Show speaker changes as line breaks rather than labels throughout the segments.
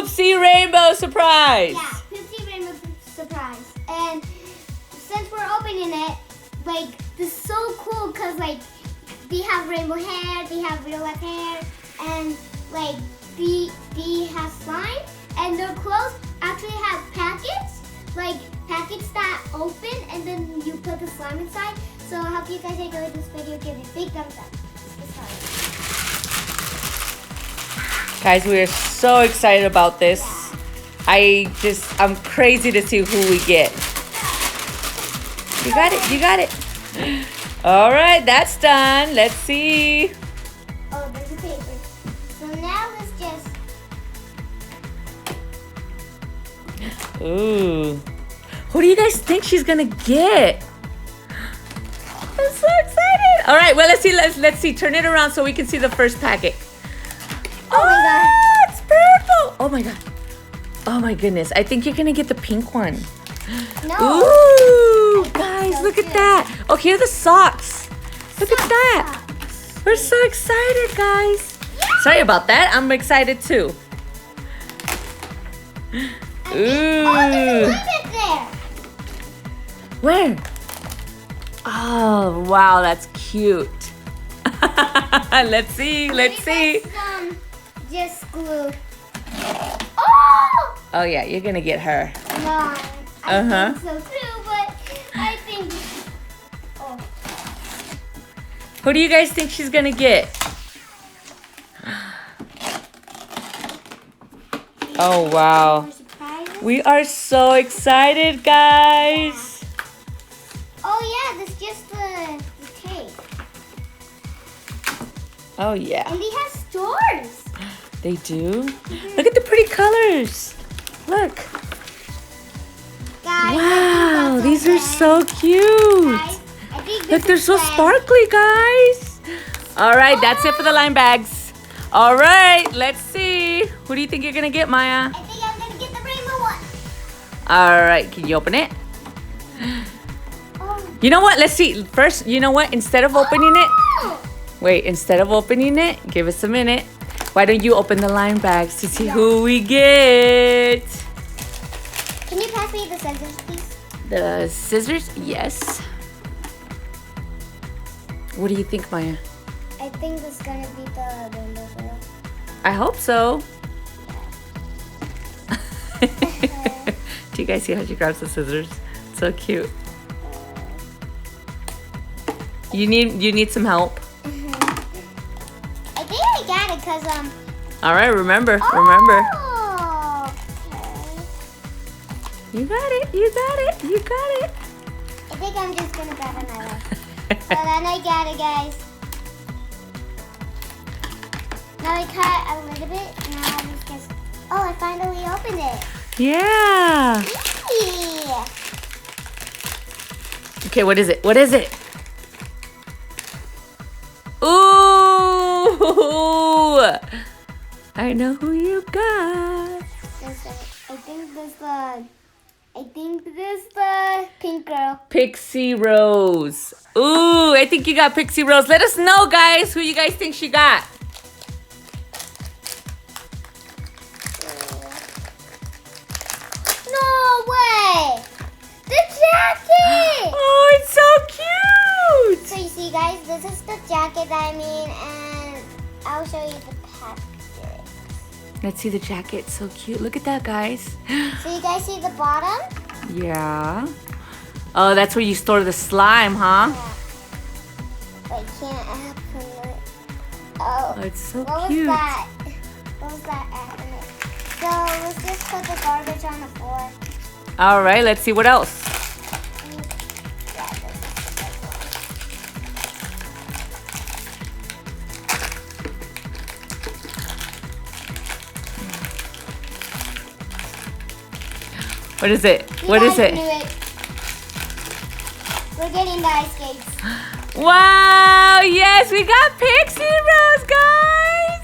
Poopsie rainbow surprise.
Yeah, Poopsie rainbow surprise. And since we're opening it, like, this is so cool because, like, they have rainbow hair, they have real life hair, and, like, they have slime, and their clothes actually have packets, like, packets that open, and then you put the slime inside. So I hope you guys enjoyed this video. Give it a big thumbs up. Let's start.
Guys, we are so excited about this.
Yeah.
I'm crazy to see who we get. You got it, you got it. All right, that's done. Let's see.
Oh, there's a paper. So now let's just...
Ooh. Who do you guys think she's gonna get? I'm so excited. All right, well, let's see. Let's see. Turn it around so we can see the first packet.
Oh my God.
It's purple. Oh my God. Oh my goodness. I think you're gonna get the pink one.
No.
Ooh,
I
guys,
so
look at
too.
that. Oh, here are the socks. Look at that.
Socks.
We're so excited, guys. Sorry about that. I'm excited too.
Oh, there's a
Ooh.
limit there.
Where? Oh, wow, that's cute. Let's see. Let's see.
Just glue. Oh!
Oh, yeah, you're going to get her.
No, I
Uh-huh.
think so too, but I think... Oh.
Who do you guys think she's going to get? Oh, wow.
More surprises?
We are so excited, guys.
Oh yeah, that's just the tape.
Oh, yeah.
And they have stores.
They do? Look at the pretty colors. Look.
Guys,
Wow,
I think
these
that's
are so cute.
Guys, I think this
Look, they're
is
so
when-
sparkly, guys. All right, that's it for the line bags. All right, let's see. Who do you think you're going to get, Maya?
I think I'm gonna get the rainbow one.
All right, can you open it?
Oh.
You know what? Let's see. First, you know what? Instead of opening it,
Oh.
wait, instead of opening it, give us a minute. Why don't you open the line bags to see who we get?
Can you pass me the scissors, please?
The scissors? Yes. What do you think, Maya?
I think this is gonna be the rainbow girl.
I hope so. Do you guys see how she grabs the scissors? So cute. You need some help.
I think I got it because
All right, remember.
Oh, okay.
You got it. You got it. You got it.
I think I'm just gonna grab another. So then I got it, guys. Now I cut a little bit. Now I just oh, I finally opened it.
Yeah.
Yeah.
Okay, what is it? What is it? Ooh! I know who you got.
I think this the pink girl.
Pixie Rose. Ooh, I think you got Pixie Rose. Let us know, guys, who you guys think she got.
No way! The jacket!
Oh, it's so cute.
So you see, guys, this is the jacket that I mean, and I'll show you the package.
Let's see the jacket. So cute. Look at that, guys.
So you guys see the bottom?
Yeah. Oh, that's where you store the slime, huh?
Yeah. But I can't open it. Oh.
Oh, it's so
What
cute.
was that? What was that at in it? So let's just put the garbage on the floor.
All right, let's see what else.
Yeah, this is the big one.
What is it?
You
What is
guys
it?
knew it. We're getting the ice skates.
Wow, yes, we got Pixie Rose, guys.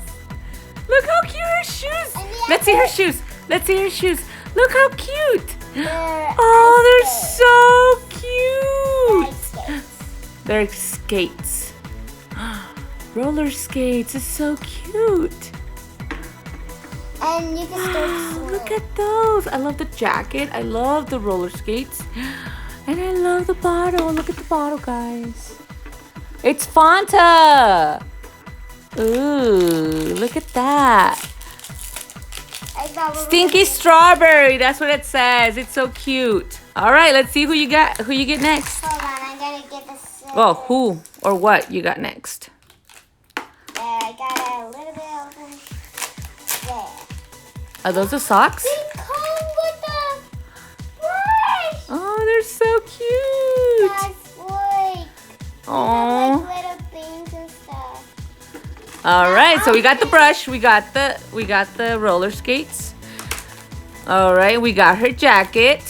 Look how cute her shoes.
And the
Let's see her
other-
shoes. Let's see her shoes. Look how cute.
They're
Oh, they're
ice
so
skates.
cute.
Ice skates.
They're skates. Roller skates. It's so cute.
I And you can start swirling.
Look at those. I love the jacket. I love the roller skates. And I love the bottle. Look at the bottle, guys. It's Fanta. Ooh, look at that. Stinky strawberry. That's what it says. It's so cute. All right, let's see who you got. Who you get next?
Hold on, I'm gonna get the.
Well, who or what you got next?
There, I got a little bit of them. There.
Are those the socks?
They come with the brush.
Oh, they're so cute.
That's like.
Oh.
Like little things and stuff.
All right, so we got the brush. We got the roller skates. All right, we got her jacket.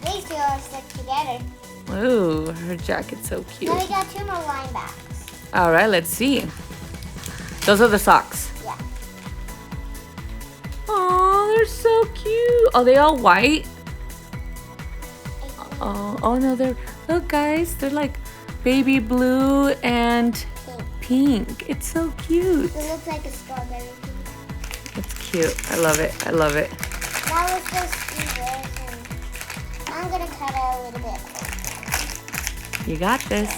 These two are stuck together.
Ooh, her jacket's so cute.
Now we got 2 more line backs.
All right, let's see. Those are the socks.
Yeah.
Oh, they're so cute. Are they all white? Oh no, look guys, they're like baby blue and pink. It's so cute.
It looks like a strawberry pink.
It's cute. I love it. I love it.
Now let's just do this. And I'm gonna cut it a little bit.
You got this.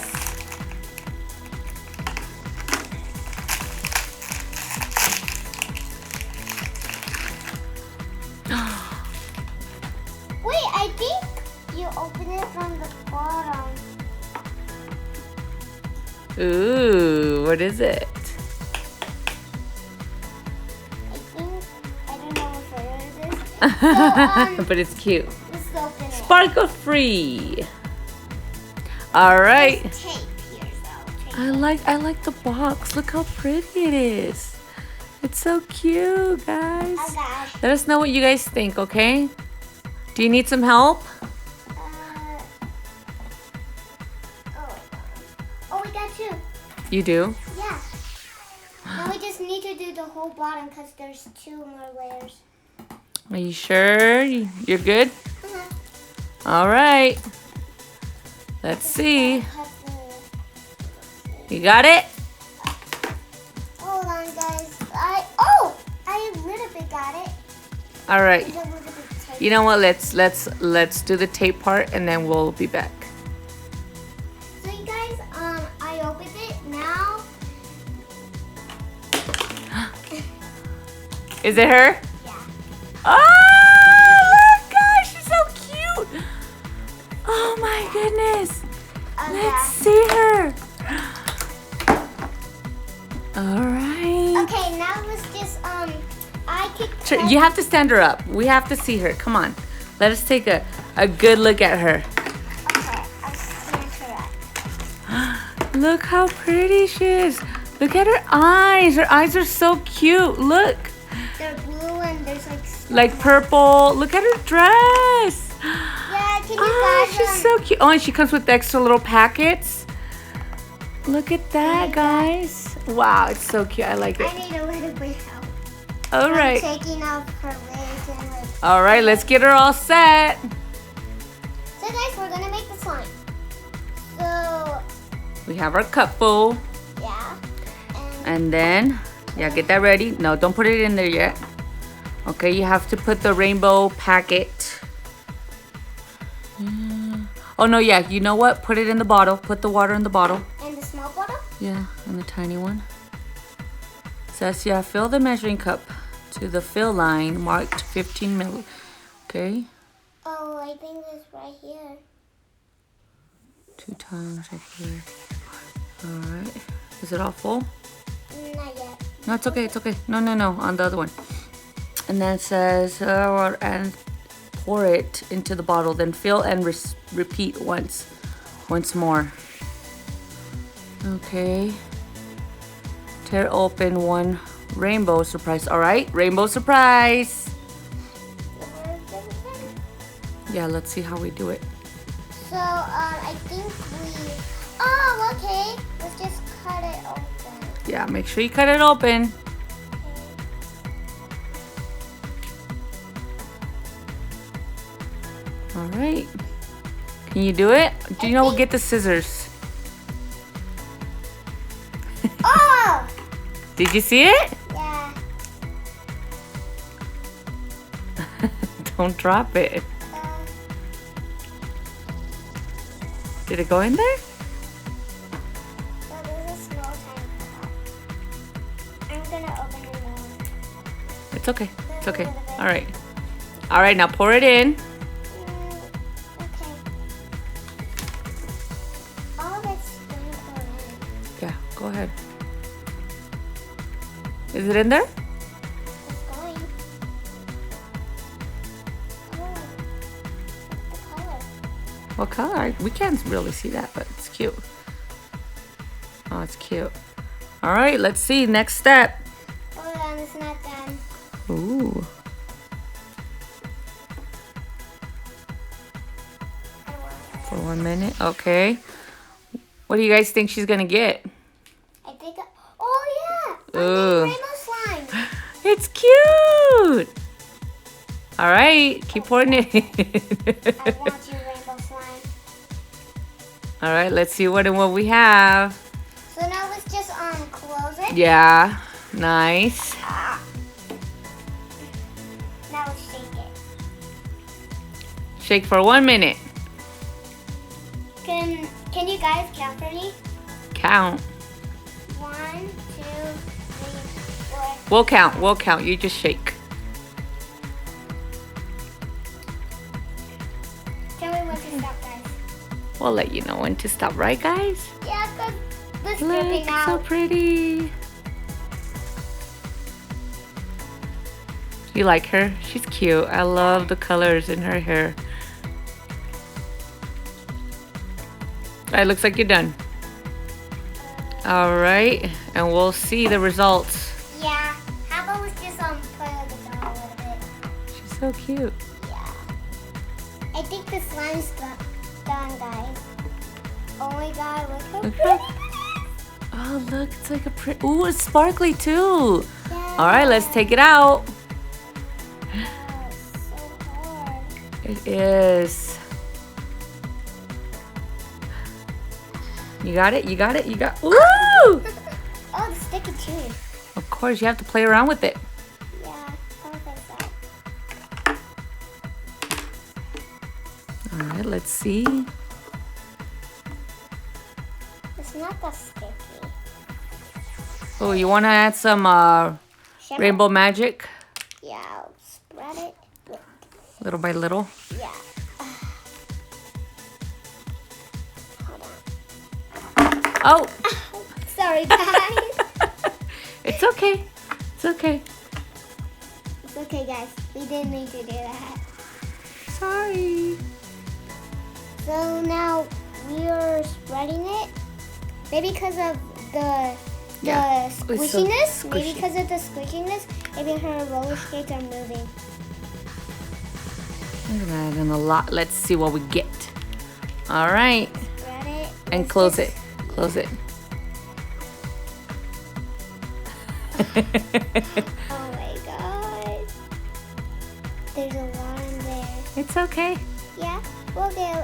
Wait, I think you open it from the bottom.
Ooh, what is it?
I don't know what it is. So,
But it's cute.
let's open it.
Sparkle free. All right.
There's tape here, though.
I like the box. Look how pretty it is. It's so cute, guys.
Oh gosh.
Let us know what you guys think, okay? Do you need some help?
Oh, we got 2.
You do?
Yeah. Now we just need to do the whole bottom because there's 2 more layers.
Are you sure? You're good?
Uh-huh.
All right. Let's see. You got it?
Hold on, guys. I a little bit got it.
All right.
There's a little bit of tape.
You know what? Let's do the tape part and then we'll be back.
So you guys, I opened it now.
Is it her?
Yeah.
Oh, look, guys, she's so cute. Oh my goodness. Let's see her. All right.
Okay, now let's just I could.
You have to stand her up. We have to see her. Come on. Let us take a good look at her.
Okay, I'll stand her up.
Look how pretty she is. Look at her eyes. Her eyes are so cute. Look.
They're blue and there's
Like purple. Look at her dress.
Yeah, can you
Oh,
guys?
she's so cute. Oh, and she comes with extra little packets. Look at that, guys. Wow, it's so cute. I like
I
it.
need a little bit help.
All right.
I'm taking off her legs and like.
All right, let's get her all set.
So guys, we're gonna make the slime. So
We have our cup full.
yeah.
And then, yeah, get that ready. No, don't put it in there yet. Okay, you have to put the rainbow packet. Oh, no, yeah. You know what? Put it in the bottle. Put the water in the bottle.
And the small bottle?
Yeah, and the tiny one. Says, yeah, fill the measuring cup to the fill line marked 15 mil. Okay.
Oh, I think it's right here.
2 times right here. All right. Is it all full?
Not yet.
No, it's okay. It's okay. No. On the other one. And then it says, and pour it into the bottle. Then fill and repeat once more. Okay. Tear open one rainbow surprise. All right, rainbow surprise. Yeah, let's see how we do it.
So, I think we. Oh, okay. Let's just cut it open.
Yeah, make sure you cut it open. All right. Can you do it? Do you know we'll get the scissors?
Oh!
Did you see it?
Yeah.
Don't drop it. Did it go in there?
Oh, there's a small tiny cup. I'm gonna open it now.
It's okay. It's okay. All right. All right, now pour it in.
Okay. All of it's gonna pour in.
Yeah, go ahead. Is it in there?
It's going. Oh, the color.
What color? We can't really see that, but it's cute. Oh, it's cute. All right, let's see. Next step.
Hold on, it's not done.
Ooh. For 1 minute. Okay. What do you guys think she's gonna get?
I think. Oh yeah.
Ooh.
Rainbow slime.
It's cute. All right, keep pouring it in.
I want you rainbow slime.
All right, let's see what we have.
So now let's just close it.
Yeah, nice.
Now let's shake it.
Shake for 1 minute.
Can you guys count for me?
Count.
1, 2, 3, 4.
We'll count. We'll count. You just shake.
Tell me when to stop, guys.
We'll let you know when to stop, right, guys?
Yeah, cause this
Look,
dripping out.
so pretty. You like her? She's cute. I love the colors in her hair. All right, looks like you're done. All right, and we'll see the results.
Yeah. How about we just play with the doll a little bit?
She's so cute.
Yeah. I think the slime's done, guys. Oh my god, look how
Look
pretty
how-
it is.
Oh, look, it's like a pretty. Ooh, it's sparkly too.
Yeah.
All right, let's take it out.
Oh, it's so hard.
It is. You got it? You got it? You got. Ooh!
Oh, the sticky too.
Of course, you have to play around with it.
Yeah, perfect.
All right, let's see.
It's not that sticky.
Oh, you want to add some
Shimmer?
rainbow magic?
Yeah, I'll spread it.
Little by little.
Yeah.
Oh!
Sorry, guys.
It's okay. It's okay.
It's okay, guys. We didn't mean to do that.
Sorry.
So now we are spreading it. Maybe because of the
Yeah, it's so
squishiness. Maybe
squishy.
because of the squishiness. Maybe her roller skates are moving.
I'm gonna add in a lot. Let's see what we get. All right.
Spread it.
And
Let's
close
just-
it. Close it.
Oh my god. There's a lot in there.
It's okay.
Yeah, we'll do.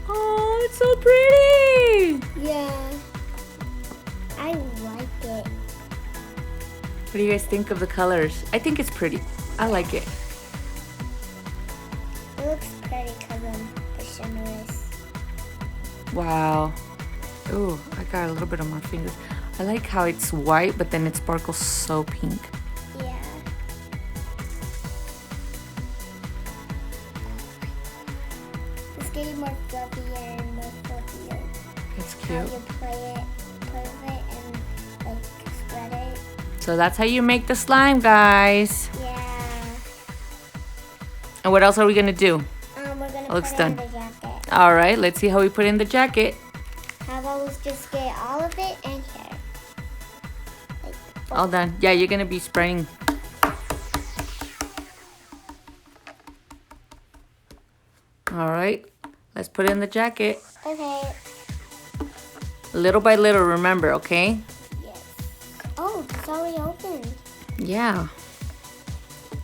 Oh, it's so pretty.
Yeah. I like it.
What do you guys think of the colors? I think it's pretty. I like it.
It looks pretty because of the shimmerous.
Wow. Ooh, I got a little bit on my fingers. I like how it's white, but then it sparkles so pink.
Yeah. It's getting more fluffier and more fluffier.
It's
How
cute.
you play it and like spread it.
So that's how you make the slime, guys.
Yeah.
And what else are we gonna do?
We're gonna
Looks
put it
done.
in the jacket.
All right, let's see how we put in the jacket.
How about we just get all of it in here?
All done. Yeah, you're gonna be spraying. All right, let's put it in the jacket.
Okay.
Little by little, remember, okay?
Yes. Oh, it's already open.
Yeah.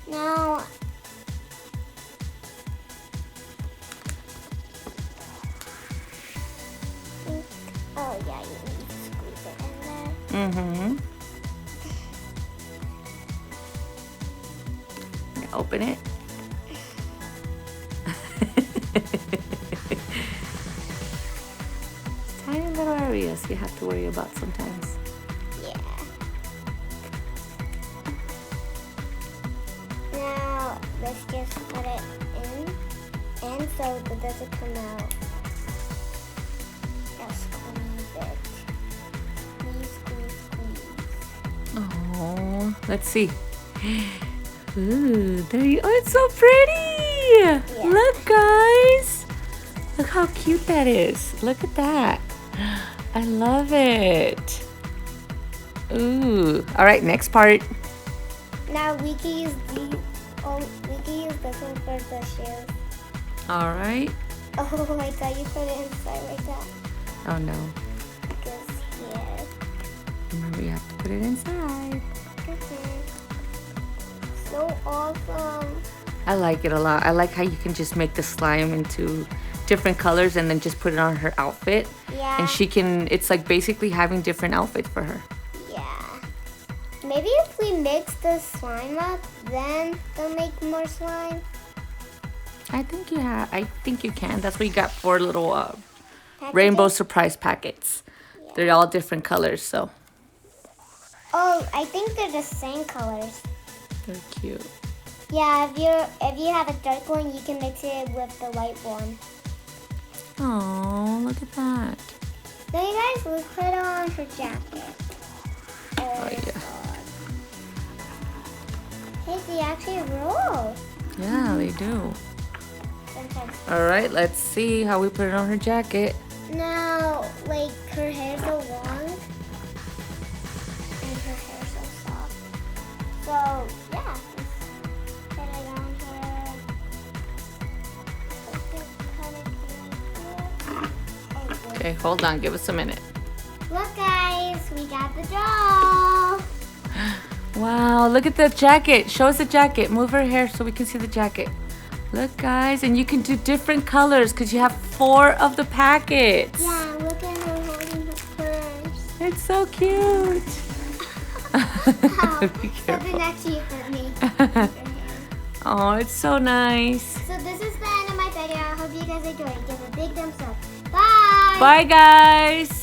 Now. Oh yeah, you need to squeeze it in there.
Mm-hmm. Open it. Tiny little areas you have to worry about sometimes.
Yeah. Now let's just put it in, and so it doesn't come out. Now squeeze it. Squeeze.
Oh, let's see. Ooh, there you. Oh, it's so pretty.
Yeah.
Look, guys. Look how cute that is. Look at that. I love it. Ooh. All right, next part.
Now we can use these. Oh, we can use this one for the shoes.
All right.
Oh, I thought you put it inside like that.
Oh no.
Because here.
Remember, you have to put it inside.
So awesome.
I like it a lot. I like how you can just make the slime into different colors and then just put it on her outfit.
Yeah.
And she can, it's like basically having different outfits for her.
Yeah. Maybe if we mix the slime up, then they'll make more slime.
I think you can. That's what you got 4 little
Packages?
rainbow surprise packets.
Yeah.
They're all different colors, so
Oh, I think they're the same colors.
they're cute.
Yeah, if you have a dark one, you can mix it with the white one.
Oh, look at that.
Now you guys, let's put on her jacket.
Oh, yeah.
Hey, they actually roll.
Yeah, they do.
Sometimes.
All right, let's see how we put it on her jacket.
Now, like, her hair's so long. And her hair's so soft. So, yeah. Let's put it on her.
Okay, hold on. Give us a minute.
Look, guys. We got the doll.
Wow, look at the jacket. Show us the jacket. Move her hair so we can see the jacket. Look, guys, and you can do different colors because you have 4 of the packets.
Yeah, look at her holding her purse.
It's so cute.
Ow,
Be careful.
something actually hurt me.
Oh, it's so nice.
So this is the end of my video. I hope you guys enjoyed. Give a big thumbs up. Bye.
Bye, guys.